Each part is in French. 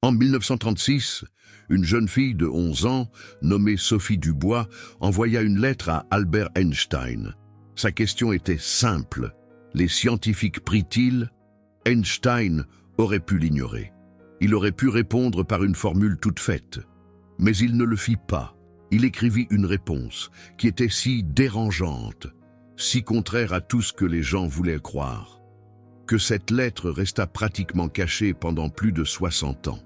En 1936, une jeune fille de 11 ans, nommée Sophie Dubois, envoya une lettre à Albert Einstein. Sa question était simple. Les scientifiques prient-ils? Einstein aurait pu l'ignorer. Il aurait pu répondre par une formule toute faite. Mais il ne le fit pas. Il écrivit une réponse qui était si dérangeante, si contraire à tout ce que les gens voulaient croire, que cette lettre resta pratiquement cachée pendant plus de 60 ans.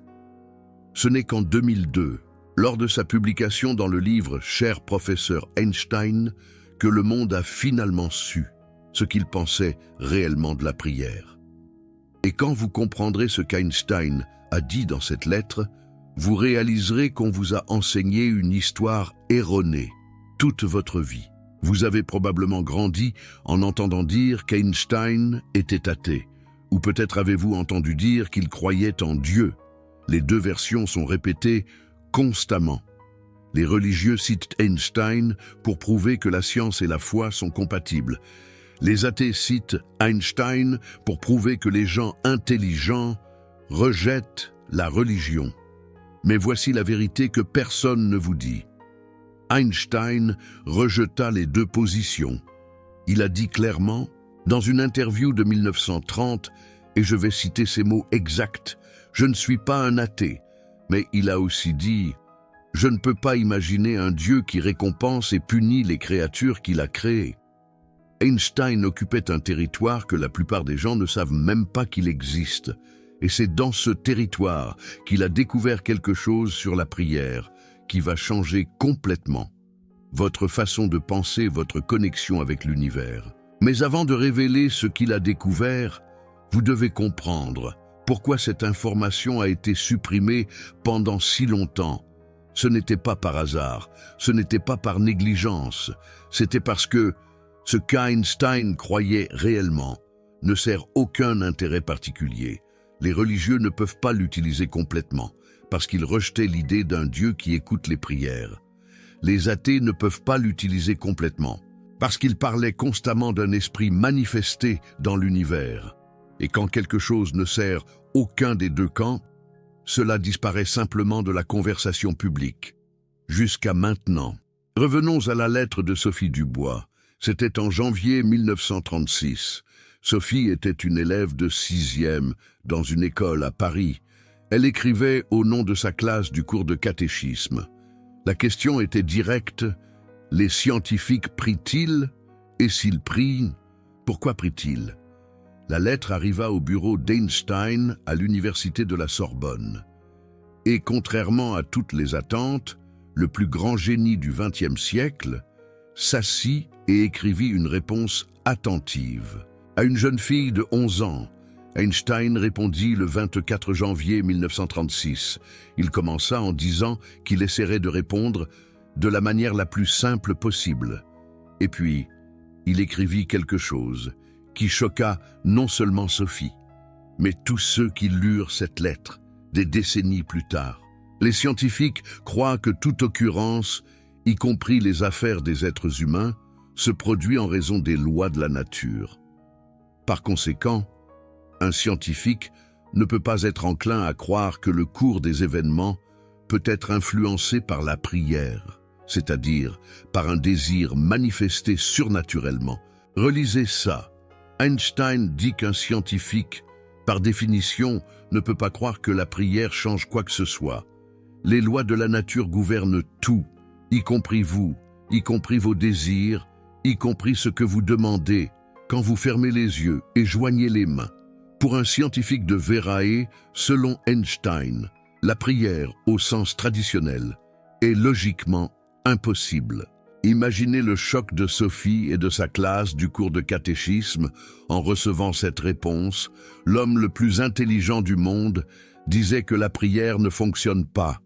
Ce n'est qu'en 2002, lors de sa publication dans le livre « Cher professeur Einstein », que le monde a finalement su ce qu'il pensait réellement de la prière. Et quand vous comprendrez ce qu'Einstein a dit dans cette lettre, vous réaliserez qu'on vous a enseigné une histoire erronée toute votre vie. Vous avez probablement grandi en entendant dire qu'Einstein était athée, ou peut-être avez-vous entendu dire qu'il croyait en Dieu. Les deux versions sont répétées constamment. Les religieux citent Einstein pour prouver que la science et la foi sont compatibles. Les athées citent Einstein pour prouver que les gens intelligents rejettent la religion. Mais voici la vérité que personne ne vous dit. Einstein rejeta les deux positions. Il a dit clairement, dans une interview de 1930, et je vais citer ces mots exacts, « Je ne suis pas un athée », mais il a aussi dit « Je ne peux pas imaginer un Dieu qui récompense et punit les créatures qu'il a créées ». Einstein occupait un territoire que la plupart des gens ne savent même pas qu'il existe. Et c'est dans ce territoire qu'il a découvert quelque chose sur la prière qui va changer complètement votre façon de penser, votre connexion avec l'univers. Mais avant de révéler ce qu'il a découvert, vous devez comprendre pourquoi cette information a été supprimée pendant si longtemps. Ce n'était pas par hasard, ce n'était pas par négligence, c'était parce que ce qu'Einstein croyait réellement ne sert aucun intérêt particulier. Les religieux ne peuvent pas l'utiliser complètement, parce qu'ils rejetaient l'idée d'un Dieu qui écoute les prières. Les athées ne peuvent pas l'utiliser complètement, parce qu'ils parlaient constamment d'un esprit manifesté dans l'univers. Et quand quelque chose ne sert aucun des deux camps, cela disparaît simplement de la conversation publique. Jusqu'à maintenant. Revenons à la lettre de Sophie Dubois. C'était en janvier 1936. Sophie était une élève de 6e dans une école à Paris. Elle écrivait au nom de sa classe du cours de catéchisme. La question était directe. Les scientifiques prient-ils? Et s'ils prient, pourquoi prient-ils? La lettre arriva au bureau d'Einstein à l'université de la Sorbonne. Et contrairement à toutes les attentes, le plus grand génie du XXe siècle s'assit et écrivit une réponse attentive. À une jeune fille de 11 ans, Einstein répondit le 24 janvier 1936. Il commença en disant qu'il essaierait de répondre de la manière la plus simple possible. Et puis, il écrivit quelque chose qui choqua non seulement Sophie, mais tous ceux qui lurent cette lettre des décennies plus tard. Les scientifiques croient que toute occurrence, y compris les affaires des êtres humains, se produit en raison des lois de la nature. Par conséquent, un scientifique ne peut pas être enclin à croire que le cours des événements peut être influencé par la prière, c'est-à-dire par un désir manifesté surnaturellement. Relisez ça. Einstein dit qu'un scientifique, par définition, ne peut pas croire que la prière change quoi que ce soit. Les lois de la nature gouvernent tout, y compris vous, y compris vos désirs, y compris ce que vous demandez, quand vous fermez les yeux et joignez les mains. Pour un scientifique de Verae, selon Einstein, la prière, au sens traditionnel, est logiquement impossible. Imaginez le choc de Sophie et de sa classe du cours de catéchisme en recevant cette réponse. L'homme le plus intelligent du monde disait que la prière ne fonctionne pas,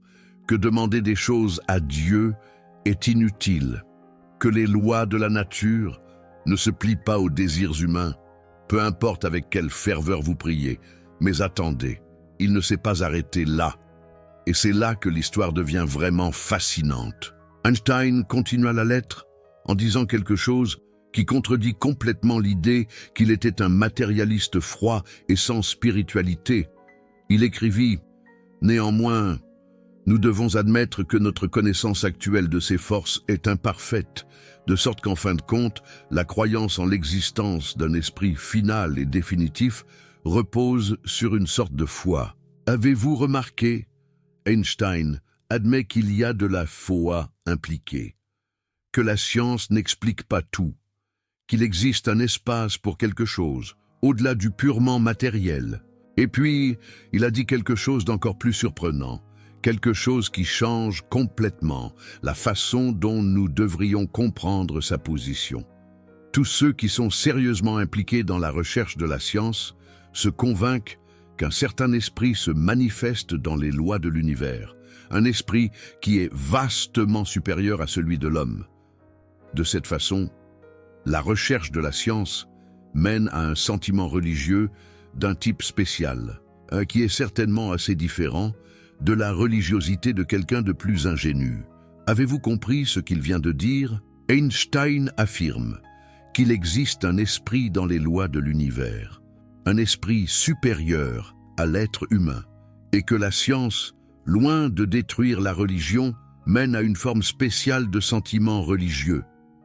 que demander des choses à Dieu est inutile, que les lois de la nature ne se plient pas aux désirs humains, peu importe avec quelle ferveur vous priez. Mais attendez, il ne s'est pas arrêté là. Et c'est là que l'histoire devient vraiment fascinante. Einstein continua la lettre en disant quelque chose qui contredit complètement l'idée qu'il était un matérialiste froid et sans spiritualité. Il écrivit Néanmoins, nous devons admettre que notre connaissance actuelle de ces forces est imparfaite, de sorte qu'en fin de compte, la croyance en l'existence d'un esprit final et définitif repose sur une sorte de foi. Avez-vous remarqué? Einstein admet qu'il y a de la foi impliquée, que la science n'explique pas tout, qu'il existe un espace pour quelque chose, au-delà du purement matériel. Et puis, il a dit quelque chose d'encore plus surprenant, quelque chose qui change complètement la façon dont nous devrions comprendre sa position. Tous ceux qui sont sérieusement impliqués dans la recherche de la science se convainquent qu'un certain esprit se manifeste dans les lois de l'univers, un esprit qui est vastement supérieur à celui de l'homme. De cette façon, la recherche de la science mène à un sentiment religieux d'un type spécial, qui est certainement assez différent de la religiosité de quelqu'un de plus ingénu. Avez-vous compris ce qu'il vient de dire? Einstein affirme qu'il existe un esprit dans les lois de l'univers, un esprit supérieur à l'être humain, et que la science, loin de détruire la religion, mène à une forme spéciale de sentiment religieux.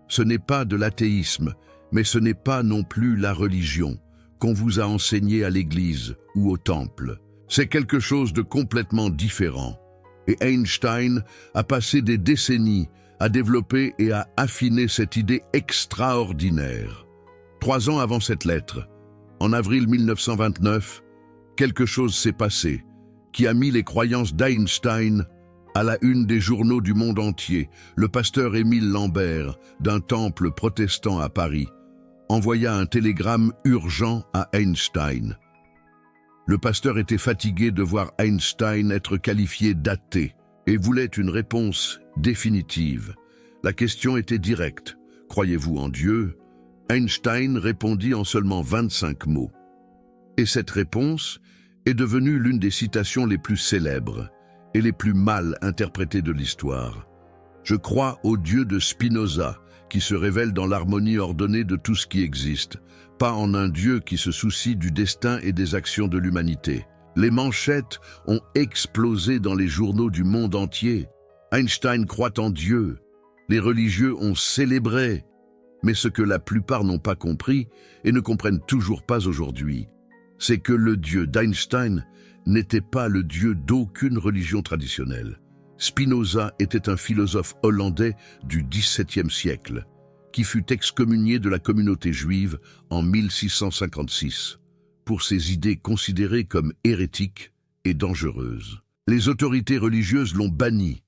Ce n'est pas de l'athéisme, mais ce n'est pas non plus la religion qu'on vous a enseigné à l'église ou au temple. C'est quelque chose de complètement différent. Et Einstein a passé des décennies à développer et à affiner cette idée extraordinaire. 3 ans avant cette lettre, en avril 1929, quelque chose s'est passé qui a mis les croyances d'Einstein à la une des journaux du monde entier. Le pasteur Émile Lambert, d'un temple protestant à Paris, envoya un télégramme urgent à Einstein. Le pasteur était fatigué de voir Einstein être qualifié d'athée et voulait une réponse définitive. La question était directe. Croyez-vous en Dieu? Einstein répondit en seulement 25 mots. Et cette réponse est devenue l'une des citations les plus célèbres et les plus mal interprétées de l'histoire. Je crois au Dieu de Spinoza, qui se révèle dans l'harmonie ordonnée de tout ce qui existe, pas en un Dieu qui se soucie du destin et des actions de l'humanité. Les manchettes ont explosé dans les journaux du monde entier. Einstein croit en Dieu. Les religieux ont célébré. Mais ce que la plupart n'ont pas compris et ne comprennent toujours pas aujourd'hui, c'est que le Dieu d'Einstein n'était pas le Dieu d'aucune religion traditionnelle. Spinoza était un philosophe hollandais du XVIIe siècle, qui fut excommunié de la communauté juive en 1656, pour ses idées considérées comme hérétiques et dangereuses. Les autorités religieuses l'ont banni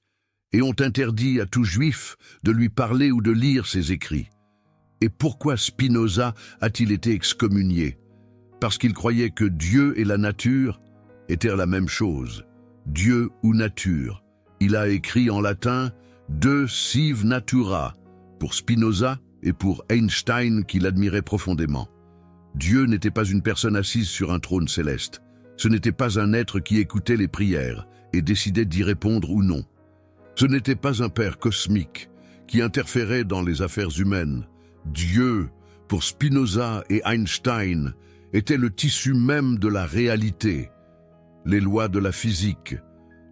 et ont interdit à tout juif de lui parler ou de lire ses écrits. Et pourquoi Spinoza a-t-il été excommunié? Parce qu'il croyait que Dieu et la nature étaient la même chose, Dieu ou nature. Il a écrit en latin « De sive natura » pour Spinoza et pour Einstein qu'il admirait profondément. Dieu n'était pas une personne assise sur un trône céleste. Ce n'était pas un être qui écoutait les prières et décidait d'y répondre ou non. Ce n'était pas un père cosmique qui interférait dans les affaires humaines. Dieu, pour Spinoza et Einstein, était le tissu même de la réalité. Les lois de la physique,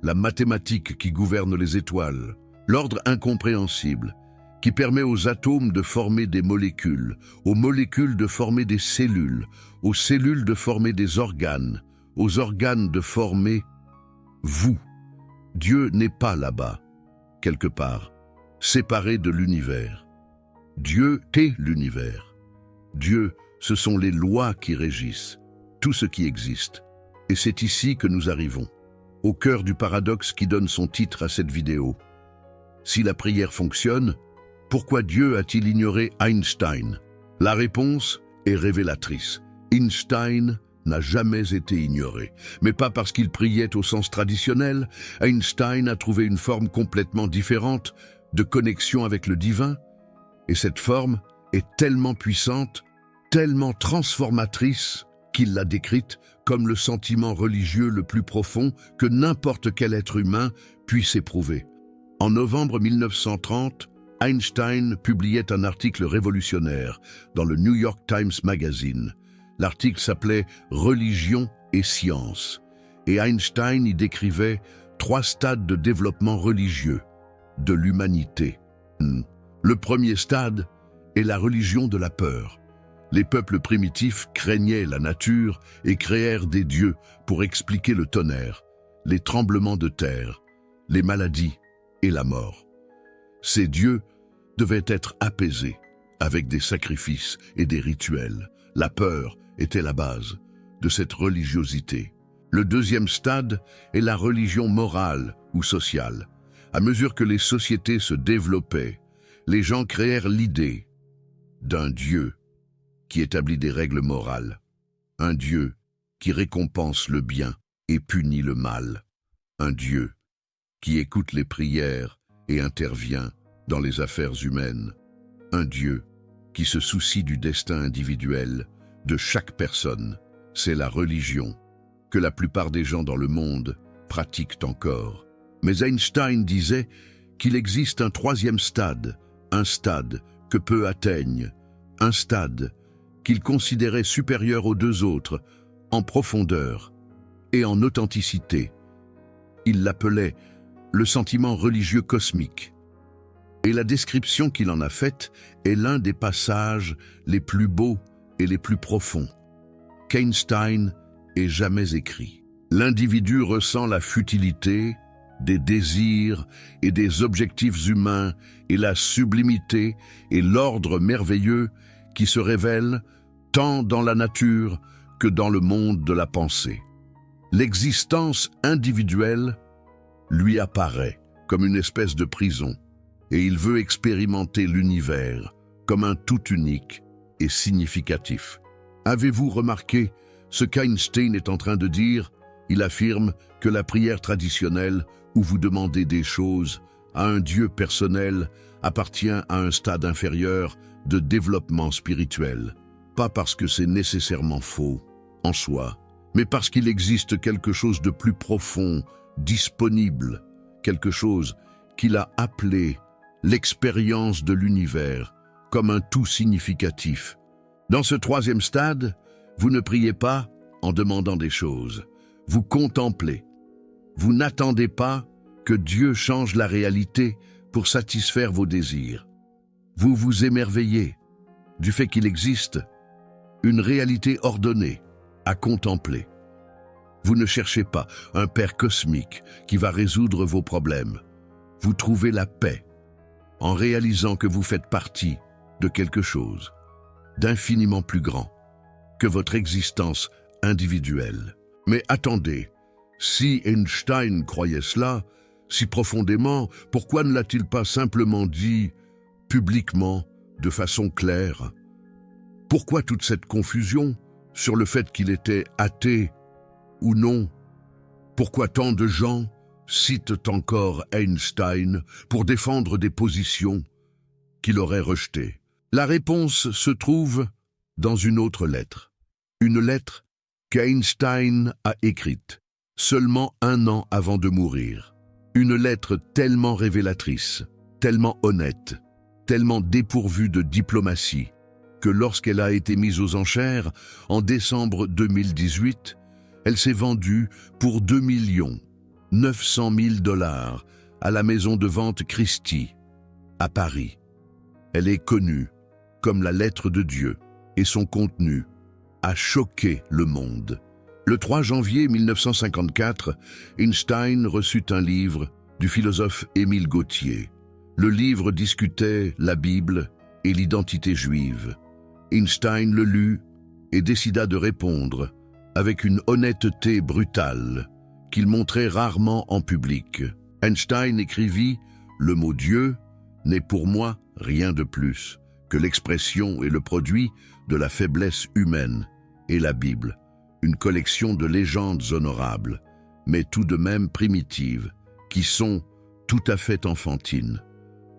la mathématique qui gouverne les étoiles, l'ordre incompréhensible qui permet aux atomes de former des molécules, aux molécules de former des cellules, aux cellules de former des organes, aux organes de former vous. Dieu n'est pas là-bas, quelque part, séparé de l'univers. Dieu est l'univers. Dieu, ce sont les lois qui régissent tout ce qui existe. Et c'est ici que nous arrivons, au cœur du paradoxe qui donne son titre à cette vidéo. Si la prière fonctionne, pourquoi Dieu a-t-il ignoré Einstein? La réponse est révélatrice. Einstein n'a jamais été ignoré, mais pas parce qu'il priait au sens traditionnel. Einstein a trouvé une forme complètement différente de connexion avec le divin, et cette forme est tellement puissante, tellement transformatrice, qu'il l'a décrite comme le sentiment religieux le plus profond que n'importe quel être humain puisse éprouver. En novembre 1930, Einstein publiait un article révolutionnaire dans le New York Times Magazine. L'article s'appelait « Religion et science » et Einstein y décrivait 3 stades de développement religieux de l'humanité. Le premier stade est la religion de la peur. Les peuples primitifs craignaient la nature et créèrent des dieux pour expliquer le tonnerre, les tremblements de terre, les maladies et la mort. Ces dieux devaient être apaisés avec des sacrifices et des rituels. La peur était la base de cette religiosité. Le deuxième stade est la religion morale ou sociale. À mesure que les sociétés se développaient, les gens créèrent l'idée d'un Dieu qui établit des règles morales, un Dieu qui récompense le bien et punit le mal, un Dieu qui écoute les prières et intervient dans les affaires humaines, un Dieu qui se soucie du destin individuel de chaque personne. C'est la religion que la plupart des gens dans le monde pratiquent encore. Mais Einstein disait qu'il existe un troisième stade, un stade que peu atteignent, un stade qu'il considérait supérieur aux 2 autres, en profondeur et en authenticité. Il l'appelait le sentiment religieux cosmique. Et la description qu'il en a faite est l'un des passages les plus beaux et les plus profonds qu'Einstein ait jamais écrit. L'individu ressent la futilité des désirs et des objectifs humains et la sublimité et l'ordre merveilleux qui se révèlent tant dans la nature que dans le monde de la pensée. L'existence individuelle lui apparaît comme une espèce de prison et il veut expérimenter l'univers comme un tout unique et significatif. Avez-vous remarqué ce qu'Einstein est en train de dire? Il affirme que la prière traditionnelle où vous demandez des choses à un Dieu personnel appartient à un stade inférieur de développement spirituel. Pas parce que c'est nécessairement faux en soi, mais parce qu'il existe quelque chose de plus profond, disponible, quelque chose qu'il a appelé l'expérience de l'univers comme un tout significatif. Dans ce troisième stade, vous ne priez pas en demandant des choses, vous contemplez. Vous n'attendez pas que Dieu change la réalité pour satisfaire vos désirs. Vous vous émerveillez du fait qu'il existe une réalité ordonnée à contempler. Vous ne cherchez pas un Père cosmique qui va résoudre vos problèmes. Vous trouvez la paix en réalisant que vous faites partie de quelque chose d'infiniment plus grand que votre existence individuelle. Mais attendez, si Einstein croyait cela si profondément, pourquoi ne l'a-t-il pas simplement dit publiquement, de façon claire? Pourquoi toute cette confusion sur le fait qu'il était athée ou non? Pourquoi tant de gens citent encore Einstein pour défendre des positions qu'il aurait rejetées? La réponse se trouve dans une autre lettre. Une lettre qu'Einstein a écrite seulement 1 an avant de mourir. Une lettre tellement révélatrice, tellement honnête, tellement dépourvue de diplomatie, que lorsqu'elle a été mise aux enchères en décembre 2018, elle s'est vendue pour $2 900 000 à la maison de vente Christie, à Paris. Elle est connue comme la lettre de Dieu et son contenu a choqué le monde. Le 3 janvier 1954, Einstein reçut un livre du philosophe Émile Gautier. Le livre discutait la Bible et l'identité juive. Einstein le lut et décida de répondre avec une honnêteté brutale qu'il montrait rarement en public. Einstein écrivit « Le mot Dieu n'est pour moi rien de plus que l'expression et le produit de la faiblesse humaine et la Bible, une collection de légendes honorables, mais tout de même primitives, qui sont tout à fait enfantines.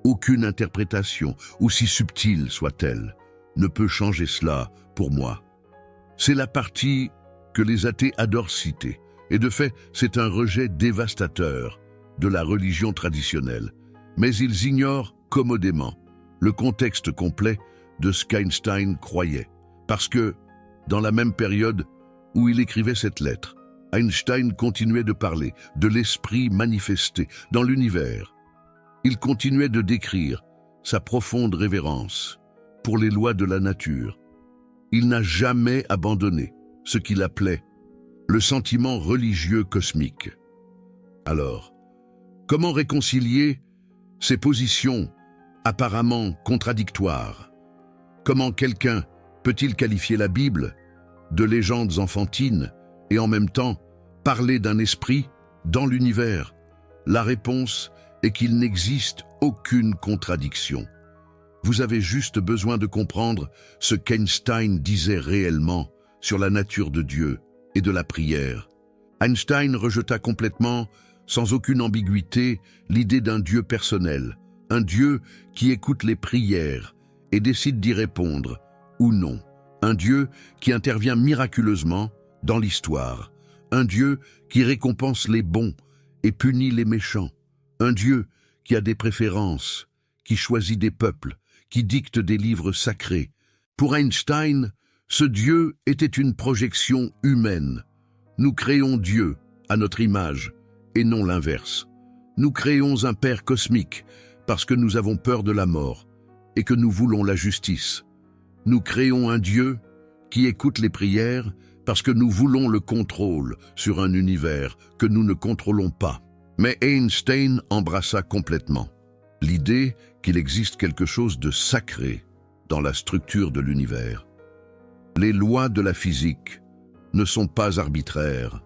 Aucune interprétation, aussi subtile soit-elle, ne peut changer cela pour moi. C'est la partie que les athées adorent citer, et de fait, c'est un rejet dévastateur de la religion traditionnelle. Mais ils ignorent commodément le contexte complet de ce qu'Einstein croyait, parce que, dans la même période où il écrivait cette lettre, Einstein continuait de parler de l'esprit manifesté dans l'univers. Il continuait de décrire sa profonde révérence pour les lois de la nature. Il n'a jamais abandonné ce qu'il appelait le sentiment religieux cosmique. Alors, comment réconcilier ces positions apparemment contradictoires? Comment quelqu'un peut-il qualifier la Bible de légendes enfantines et en même temps parler d'un esprit dans l'univers? La réponse est qu'il n'existe aucune contradiction. Vous avez juste besoin de comprendre ce qu'Einstein disait réellement sur la nature de Dieu et de la prière. Einstein rejeta complètement, sans aucune ambiguïté, l'idée d'un Dieu personnel, un Dieu qui écoute les prières et décide d'y répondre ou non, un Dieu qui intervient miraculeusement dans l'histoire, un Dieu qui récompense les bons et punit les méchants, un Dieu qui a des préférences, qui choisit des peuples, qui dicte des livres sacrés. Pour Einstein, ce Dieu était une projection humaine. Nous créons Dieu à notre image et non l'inverse. Nous créons un Père cosmique parce que nous avons peur de la mort et que nous voulons la justice. Nous créons un Dieu qui écoute les prières parce que nous voulons le contrôle sur un univers que nous ne contrôlons pas. Mais Einstein embrassa complètement l'idée qu'il existe quelque chose de sacré dans la structure de l'univers. Les lois de la physique ne sont pas arbitraires.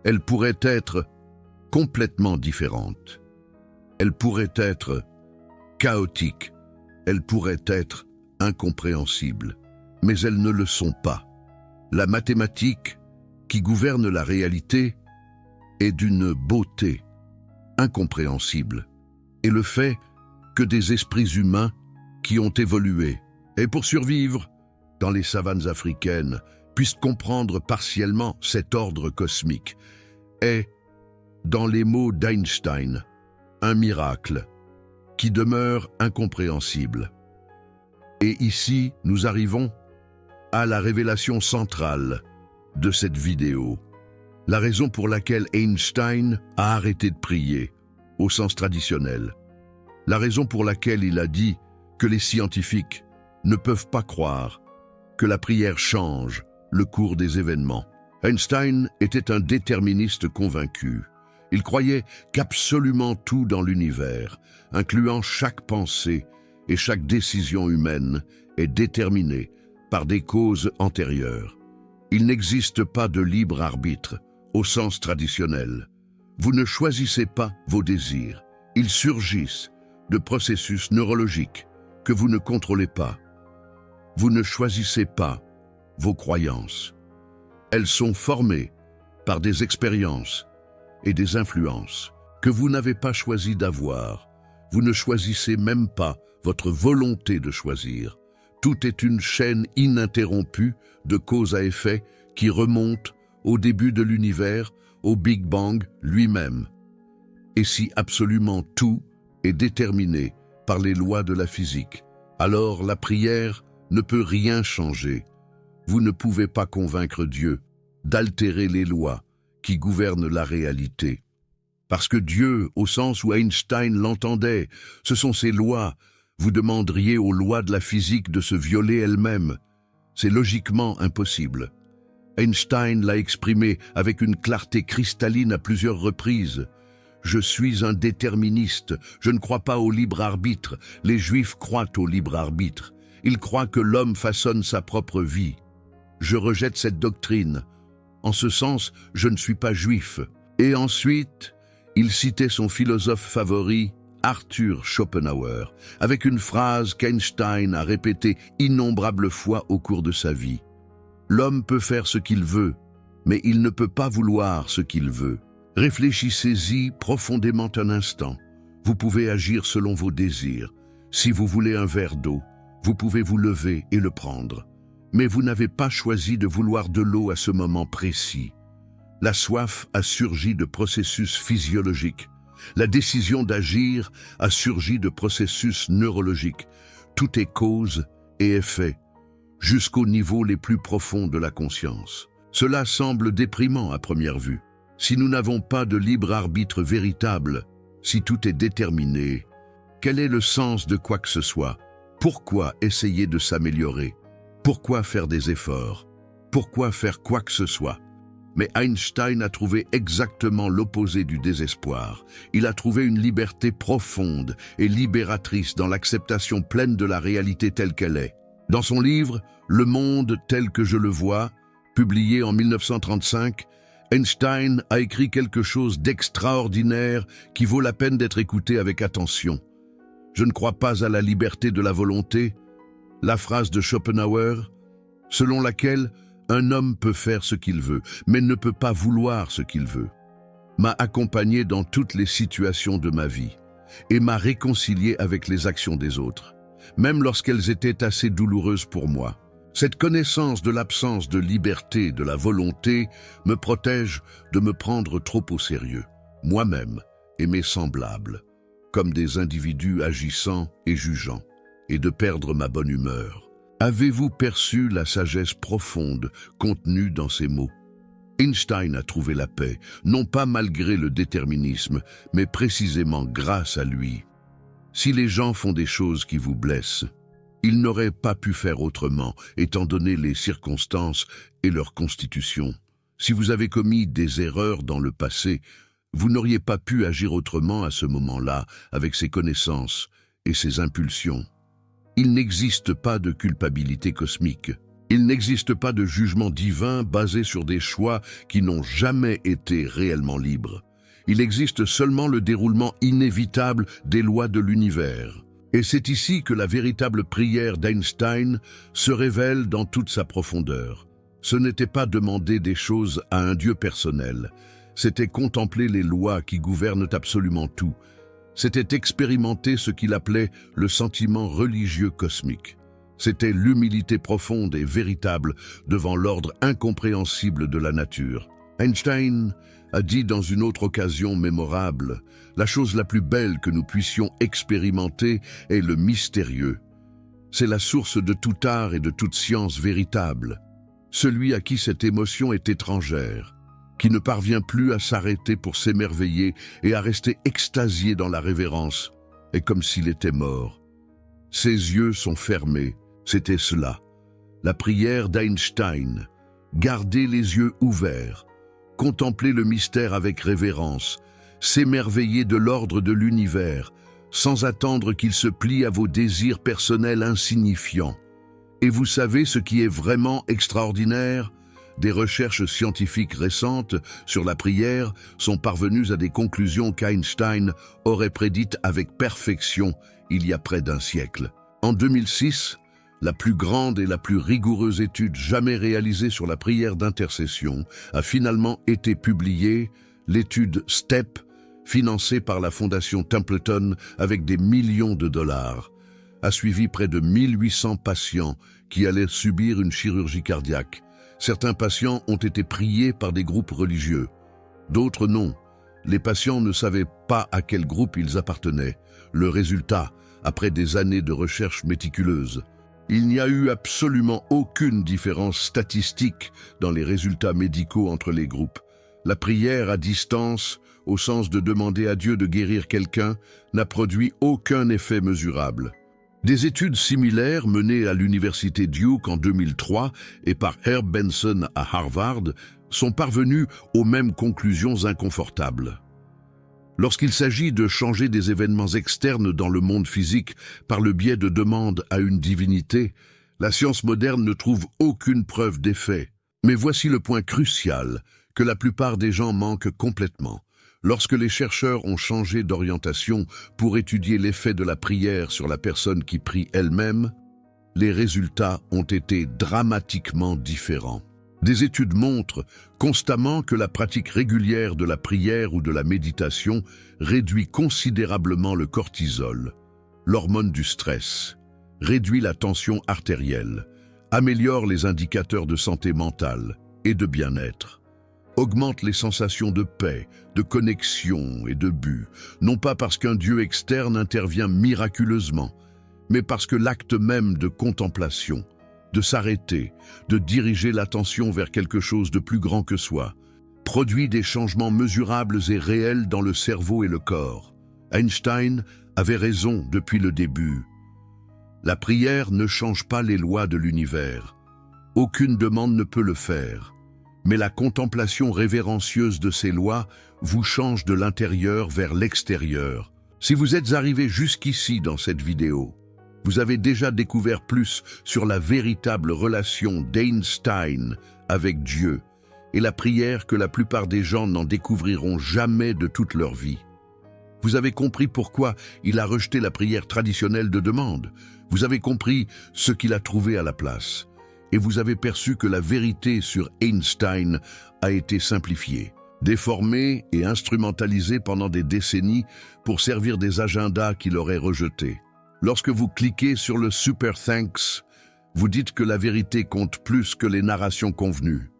Elles pourraient être complètement différentes. Elles pourraient être chaotiques. Elles pourraient être incompréhensibles. Mais elles ne le sont pas. La mathématique qui gouverne la réalité est d'une beauté incompréhensible. Et le fait que des esprits humains qui ont évolué et pour survivre dans les savanes africaines puissent comprendre partiellement cet ordre cosmique est, dans les mots d'Einstein, un miracle qui demeure incompréhensible. Et ici, nous arrivons à la révélation centrale de cette vidéo, la raison pour laquelle Einstein a arrêté de prier au sens traditionnel, la raison pour laquelle il a dit que les scientifiques ne peuvent pas croire que la prière change le cours des événements. Einstein était un déterministe convaincu. Il croyait qu'absolument tout dans l'univers, incluant chaque pensée et chaque décision humaine, est déterminé par des causes antérieures. Il n'existe pas de libre arbitre au sens traditionnel. Vous ne choisissez pas vos désirs. Ils surgissent de processus neurologiques que vous ne contrôlez pas. Vous ne choisissez pas vos croyances. Elles sont formées par des expériences et des influences que vous n'avez pas choisi d'avoir. Vous ne choisissez même pas votre volonté de choisir. Tout est une chaîne ininterrompue de cause à effet qui remonte au début de l'univers, au Big Bang lui-même. Et si absolument tout est déterminé par les lois de la physique, alors la prière ne peut rien changer. Vous ne pouvez pas convaincre Dieu d'altérer les lois qui gouvernent la réalité. Parce que Dieu, au sens où Einstein l'entendait, ce sont ses lois. Vous demanderiez aux lois de la physique de se violer elles-mêmes. C'est logiquement impossible. Einstein l'a exprimé avec une clarté cristalline à plusieurs reprises. Je suis un déterministe, je ne crois pas au libre arbitre. Les Juifs croient au libre arbitre. Ils croient que l'homme façonne sa propre vie. Je rejette cette doctrine. En ce sens, je ne suis pas juif. Et ensuite, il citait son philosophe favori, Arthur Schopenhauer, avec une phrase qu'Einstein a répétée innombrables fois au cours de sa vie. L'homme peut faire ce qu'il veut, mais il ne peut pas vouloir ce qu'il veut. Réfléchissez-y profondément un instant. Vous pouvez agir selon vos désirs. Si vous voulez un verre d'eau, vous pouvez vous lever et le prendre. Mais vous n'avez pas choisi de vouloir de l'eau à ce moment précis. La soif a surgi de processus physiologiques. La décision d'agir a surgi de processus neurologiques. Tout est cause et effet, jusqu'aux niveaux les plus profonds de la conscience. Cela semble déprimant à première vue. Si nous n'avons pas de libre arbitre véritable, si tout est déterminé, quel est le sens de quoi que ce soit? Pourquoi essayer de s'améliorer? Pourquoi faire des efforts? Pourquoi faire quoi que ce soit? Mais Einstein a trouvé exactement l'opposé du désespoir. Il a trouvé une liberté profonde et libératrice dans l'acceptation pleine de la réalité telle qu'elle est. Dans son livre « Le monde tel que je le vois », publié en 1935, Einstein a écrit quelque chose d'extraordinaire qui vaut la peine d'être écouté avec attention. Je ne crois pas à la liberté de la volonté, la phrase de Schopenhauer, selon laquelle un homme peut faire ce qu'il veut, mais ne peut pas vouloir ce qu'il veut, m'a accompagné dans toutes les situations de ma vie et m'a réconcilié avec les actions des autres, même lorsqu'elles étaient assez douloureuses pour moi. Cette connaissance de l'absence de liberté de la volonté me protège de me prendre trop au sérieux, moi-même et mes semblables, comme des individus agissants et jugeants, et de perdre ma bonne humeur. Avez-vous perçu la sagesse profonde contenue dans ces mots? Einstein a trouvé la paix, non pas malgré le déterminisme, mais précisément grâce à lui. Si les gens font des choses qui vous blessent, ils n'auraient pas pu faire autrement, étant donné les circonstances et leur constitution. Si vous avez commis des erreurs dans le passé, vous n'auriez pas pu agir autrement à ce moment-là, avec ces connaissances et ces impulsions. Il n'existe pas de culpabilité cosmique. Il n'existe pas de jugement divin basé sur des choix qui n'ont jamais été réellement libres. Il existe seulement le déroulement inévitable des lois de l'univers. Et c'est ici que la véritable prière d'Einstein se révèle dans toute sa profondeur. Ce n'était pas demander des choses à un Dieu personnel, c'était contempler les lois qui gouvernent absolument tout. C'était expérimenter ce qu'il appelait le sentiment religieux cosmique. C'était l'humilité profonde et véritable devant l'ordre incompréhensible de la nature. Einstein a dit dans une autre occasion mémorable, « La chose la plus belle que nous puissions expérimenter est le mystérieux. C'est la source de tout art et de toute science véritable. Celui à qui cette émotion est étrangère, qui ne parvient plus à s'arrêter pour s'émerveiller et à rester extasié dans la révérence, est comme s'il était mort. Ses yeux sont fermés, c'était cela. La prière d'Einstein, garder les yeux ouverts, contempler le mystère avec révérence, s'émerveiller de l'ordre de l'univers, sans attendre qu'il se plie à vos désirs personnels insignifiants. Et vous savez ce qui est vraiment extraordinaire ? Des recherches scientifiques récentes sur la prière sont parvenues à des conclusions qu'Einstein aurait prédites avec perfection il y a près d'un siècle. En 2006, la plus grande et la plus rigoureuse étude jamais réalisée sur la prière d'intercession a finalement été publiée, l'étude STEP, financée par la Fondation Templeton avec des millions de dollars, a suivi près de 1800 patients qui allaient subir une chirurgie cardiaque. Certains patients ont été priés par des groupes religieux, d'autres non. Les patients ne savaient pas à quel groupe ils appartenaient. Le résultat, après des années de recherche méticuleuse, il n'y a eu absolument aucune différence statistique dans les résultats médicaux entre les groupes. La prière à distance, au sens de demander à Dieu de guérir quelqu'un, n'a produit aucun effet mesurable. Des études similaires menées à l'université Duke en 2003 et par Herb Benson à Harvard sont parvenues aux mêmes conclusions inconfortables. Lorsqu'il s'agit de changer des événements externes dans le monde physique par le biais de demandes à une divinité, la science moderne ne trouve aucune preuve d'effet. Mais voici le point crucial que la plupart des gens manquent complètement. Lorsque les chercheurs ont changé d'orientation pour étudier l'effet de la prière sur la personne qui prie elle-même, les résultats ont été dramatiquement différents. Des études montrent constamment que la pratique régulière de la prière ou de la méditation réduit considérablement le cortisol, l'hormone du stress, réduit la tension artérielle, améliore les indicateurs de santé mentale et de bien-être, augmente les sensations de paix, de connexion et de but, non pas parce qu'un Dieu externe intervient miraculeusement, mais parce que l'acte même de contemplation, de s'arrêter, de diriger l'attention vers quelque chose de plus grand que soi, produit des changements mesurables et réels dans le cerveau et le corps. Einstein avait raison depuis le début. La prière ne change pas les lois de l'univers. Aucune demande ne peut le faire. Mais la contemplation révérencieuse de ces lois vous change de l'intérieur vers l'extérieur. Si vous êtes arrivé jusqu'ici dans cette vidéo, vous avez déjà découvert plus sur la véritable relation d'Einstein avec Dieu et la prière que la plupart des gens n'en découvriront jamais de toute leur vie. Vous avez compris pourquoi il a rejeté la prière traditionnelle de demande. Vous avez compris ce qu'il a trouvé à la place. Et vous avez perçu que la vérité sur Einstein a été simplifiée, déformée et instrumentalisée pendant des décennies pour servir des agendas qu'il aurait rejetés. Lorsque vous cliquez sur le Super Thanks, vous dites que la vérité compte plus que les narrations convenues.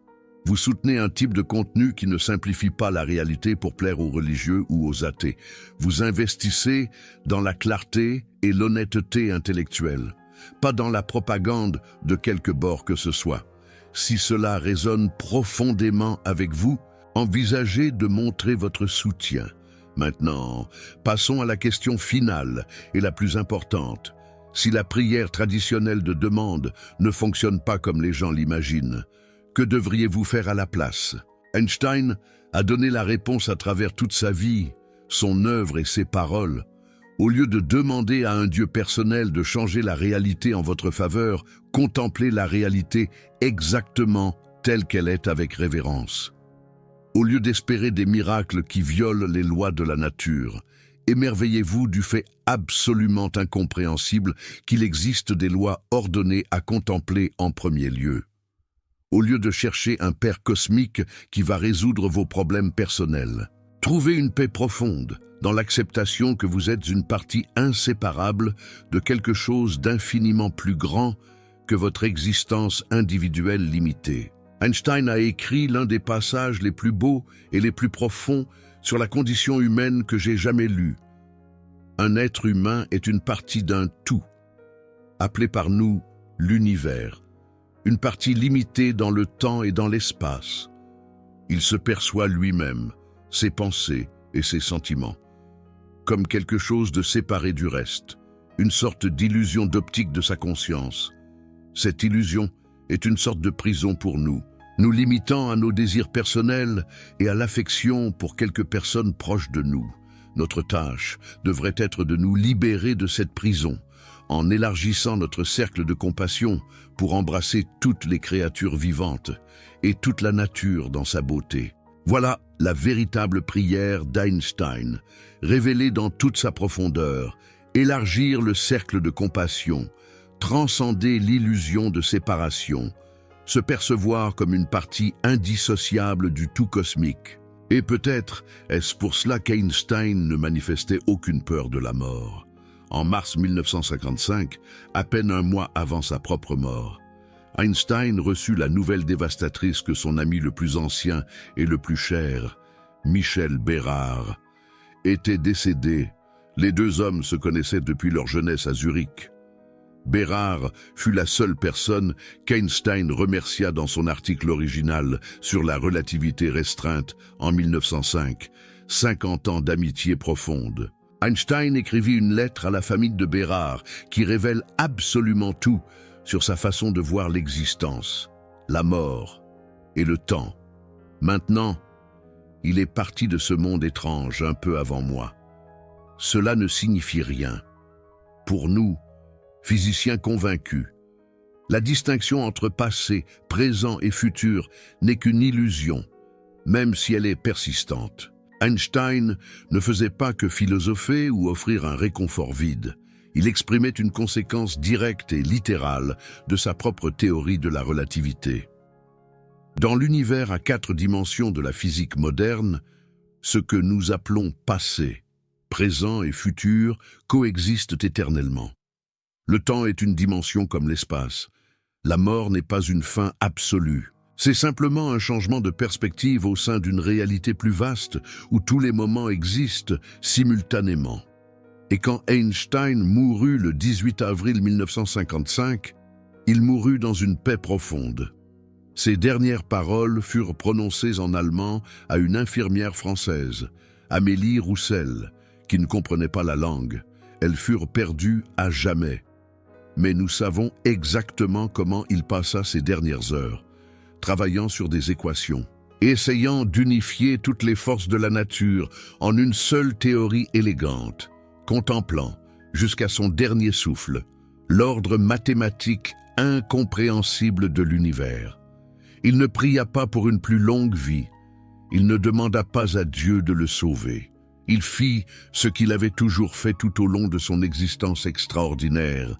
Vous soutenez un type de contenu qui ne simplifie pas la réalité pour plaire aux religieux ou aux athées. Vous investissez dans la clarté et l'honnêteté intellectuelle, pas dans la propagande de quelque bord que ce soit. Si cela résonne profondément avec vous, envisagez de montrer votre soutien. Maintenant, passons à la question finale et la plus importante. Si la prière traditionnelle de demande ne fonctionne pas comme les gens l'imaginent, que devriez-vous faire à la place? Einstein a donné la réponse à travers toute sa vie, son œuvre et ses paroles. Au lieu de demander à un Dieu personnel de changer la réalité en votre faveur, contemplez la réalité exactement telle qu'elle est avec révérence. Au lieu d'espérer des miracles qui violent les lois de la nature, émerveillez-vous du fait absolument incompréhensible qu'il existe des lois ordonnées à contempler en premier lieu. Au lieu de chercher un Père cosmique qui va résoudre vos problèmes personnels, trouvez une paix profonde dans l'acceptation que vous êtes une partie inséparable de quelque chose d'infiniment plus grand que votre existence individuelle limitée. Einstein a écrit l'un des passages les plus beaux et les plus profonds sur la condition humaine que j'ai jamais lu. Un être humain est une partie d'un tout, appelé par nous l'univers, une partie limitée dans le temps et dans l'espace. Il se perçoit lui-même, ses pensées et ses sentiments, comme quelque chose de séparé du reste, une sorte d'illusion d'optique de sa conscience. Cette illusion est une sorte de prison pour nous, nous limitant à nos désirs personnels et à l'affection pour quelques personnes proches de nous. Notre tâche devrait être de nous libérer de cette prison, en élargissant notre cercle de compassion pour embrasser toutes les créatures vivantes et toute la nature dans sa beauté. Voilà la véritable prière d'Einstein, révélée dans toute sa profondeur, élargir le cercle de compassion, transcender l'illusion de séparation, se percevoir comme une partie indissociable du tout cosmique. Et peut-être est-ce pour cela qu'Einstein ne manifestait aucune peur de la mort. En mars 1955, à peine un mois avant sa propre mort, Einstein reçut la nouvelle dévastatrice que son ami le plus ancien et le plus cher, Michel Bérard, était décédé. Les deux hommes se connaissaient depuis leur jeunesse à Zurich. Bérard fut la seule personne qu'Einstein remercia dans son article original sur la relativité restreinte en 1905, 50 ans d'amitié profonde. Einstein écrivit une lettre à la famille de Bérard qui révèle absolument tout sur sa façon de voir l'existence, la mort et le temps. Maintenant, il est parti de ce monde étrange un peu avant moi. Cela ne signifie rien. Pour nous, physiciens convaincus, la distinction entre passé, présent et futur n'est qu'une illusion, même si elle est persistante. Einstein ne faisait pas que philosopher ou offrir un réconfort vide. Il exprimait une conséquence directe et littérale de sa propre théorie de la relativité. Dans l'univers à 4 dimensions de la physique moderne, ce que nous appelons passé, présent et futur coexistent éternellement. Le temps est une dimension comme l'espace. La mort n'est pas une fin absolue. C'est simplement un changement de perspective au sein d'une réalité plus vaste où tous les moments existent simultanément. Et quand Einstein mourut le 18 avril 1955, Il mourut dans une paix profonde. Ses dernières paroles furent prononcées en allemand à une infirmière française, Amélie Roussel, qui ne comprenait pas la langue. Elles furent perdues à jamais. Mais nous savons exactement comment il passa ses dernières heures, travaillant sur des équations, essayant d'unifier toutes les forces de la nature en une seule théorie élégante, contemplant, jusqu'à son dernier souffle, l'ordre mathématique incompréhensible de l'univers. Il ne pria pas pour une plus longue vie. Il ne demanda pas à Dieu de le sauver. Il fit ce qu'il avait toujours fait tout au long de son existence extraordinaire,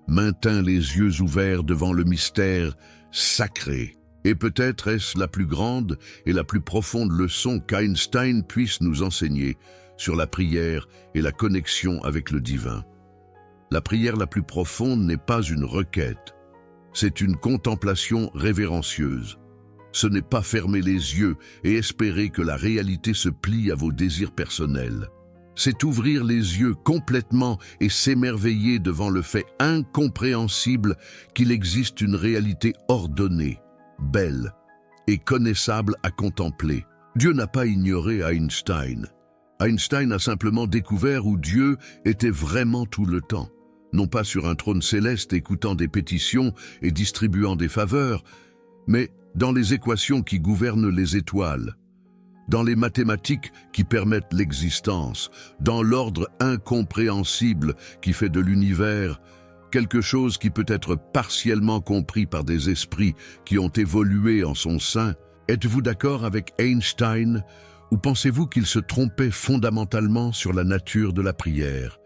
maintint les yeux ouverts devant le mystère sacré. Et peut-être est-ce la plus grande et la plus profonde leçon qu'Einstein puisse nous enseigner sur la prière et la connexion avec le divin. La prière la plus profonde n'est pas une requête, c'est une contemplation révérencieuse. Ce n'est pas fermer les yeux et espérer que la réalité se plie à vos désirs personnels. C'est ouvrir les yeux complètement et s'émerveiller devant le fait incompréhensible qu'il existe une réalité ordonnée, belle et connaissable à contempler. Dieu n'a pas ignoré Einstein. Einstein a simplement découvert où Dieu était vraiment tout le temps. Non pas sur un trône céleste écoutant des pétitions et distribuant des faveurs, mais dans les équations qui gouvernent les étoiles, dans les mathématiques qui permettent l'existence, dans l'ordre incompréhensible qui fait de l'univers quelque chose qui peut être partiellement compris par des esprits qui ont évolué en son sein. Êtes-vous d'accord avec Einstein ou pensez-vous qu'il se trompait fondamentalement sur la nature de la prière?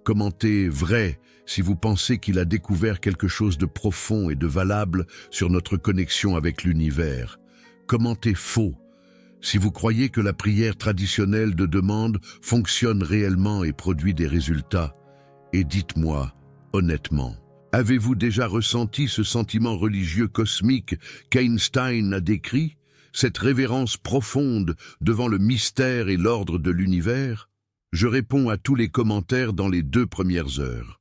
Commentez vrai si vous pensez qu'il a découvert quelque chose de profond et de valable sur notre connexion avec l'univers. Commentez faux si vous croyez que la prière traditionnelle de demande fonctionne réellement et produit des résultats. Et dites-moi, honnêtement, avez-vous déjà ressenti ce sentiment religieux cosmique qu'Einstein a décrit, cette révérence profonde devant le mystère et l'ordre de l'univers? Je réponds à tous les commentaires dans les 2 premières heures.